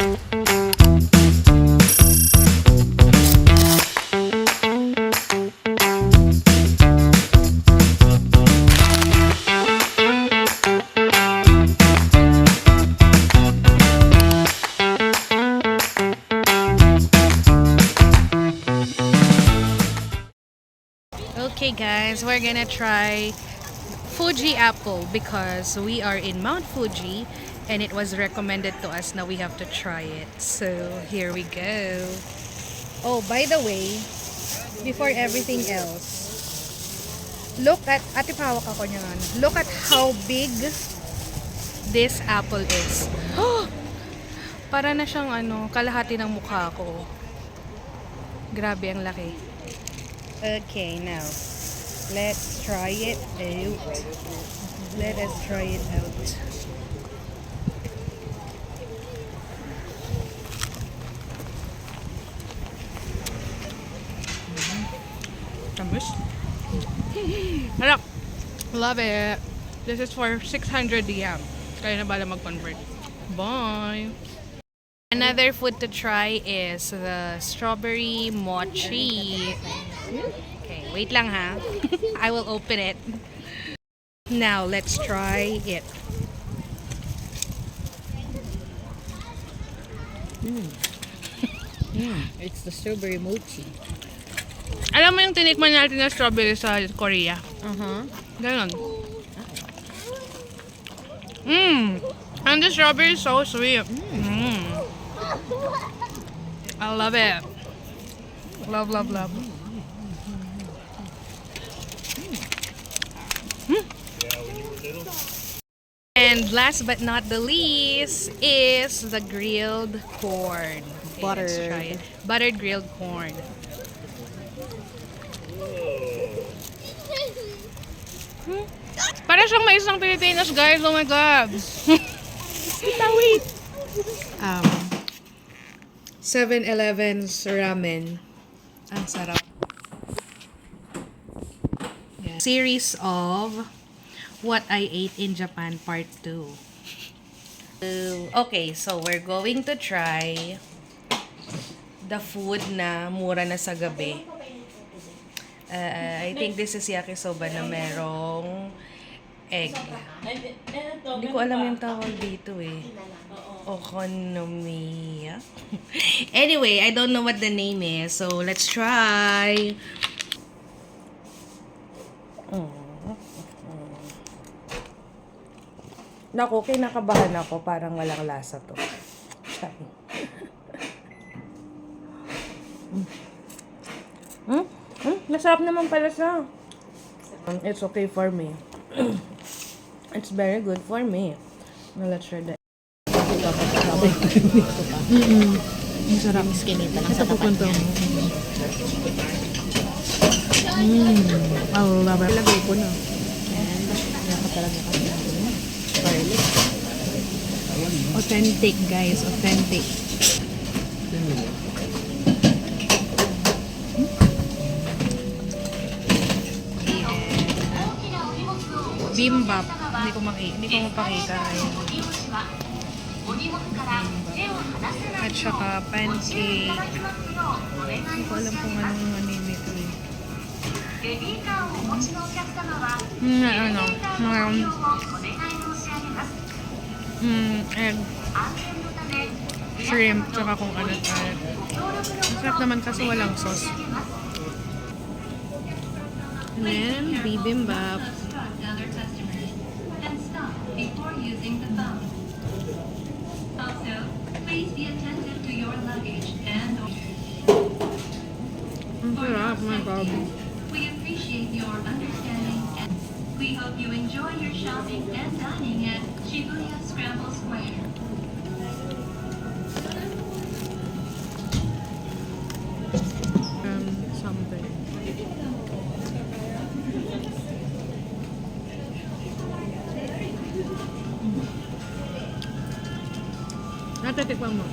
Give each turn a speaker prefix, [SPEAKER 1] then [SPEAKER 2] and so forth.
[SPEAKER 1] Okay guys, we're gonna try Fuji apple because we are in Mount Fuji and it was recommended to us na we have to try it. So here we go. Oh, by the way, before everything else, look at, ate pahawak ako niyan. Look at how big this apple is. Para na siyang kalahati ng mukha ko. Grabe ang laki. Okay, now let's try it out. Let us try it out. Tamis. Harap. Love it. This is for 600 yen. Kaya na bala mag-convert. Bye! Another food to try is the strawberry mochi. Okay, wait lang ha. I will open it. Now, let's try it.
[SPEAKER 2] It's the strawberry mochi.
[SPEAKER 1] Alam mo yung tinikman natin na strawberry sa Korea? Ganon. And the strawberry is so sweet. I love it. Love, love, love. And last but not the least is the grilled corn. Okay, let's try it. Buttered grilled corn. Para siyang mais ng Pilipinas, guys. Oh my God. Wait. 7-Eleven's ramen. Ang sarap. Yeah. Series of What I Ate in Japan Part 2. Okay, so we're going to try the food na mura na sa gabi. I think this is yakisoba na merong egg. Hindi ko alam yung tawag dito eh. Okonomiya. Anyway, I don't know what the name is. So, let's try. Naku, kinakabahan ako. Parang walang lasa to. Masarap naman pala siya. It's okay for me. It's very good for me. Now, let's try that. Masarap.
[SPEAKER 2] Skinita lang sa tapat niya.
[SPEAKER 1] I love it.
[SPEAKER 2] Ilagay ko na. And, talaga kasi garlic.
[SPEAKER 1] Authentic, guys. Authentic. Bimbap. Hindi ko mapakita ngayon. At saka pancake. Hindi ko alam kung anong nito eh. Egg. Shrimp. Tsaka kung ano tayo. Masarap naman kasi walang sauce. And then, bibimbap.
[SPEAKER 3] Before using the phone. Also, please be attentive to your luggage and
[SPEAKER 1] Ang sarap, my God.
[SPEAKER 3] we appreciate your understanding and we hope you enjoy your shopping and dining at Shibuya Scramble Square.
[SPEAKER 1] Something. Natatikman mo.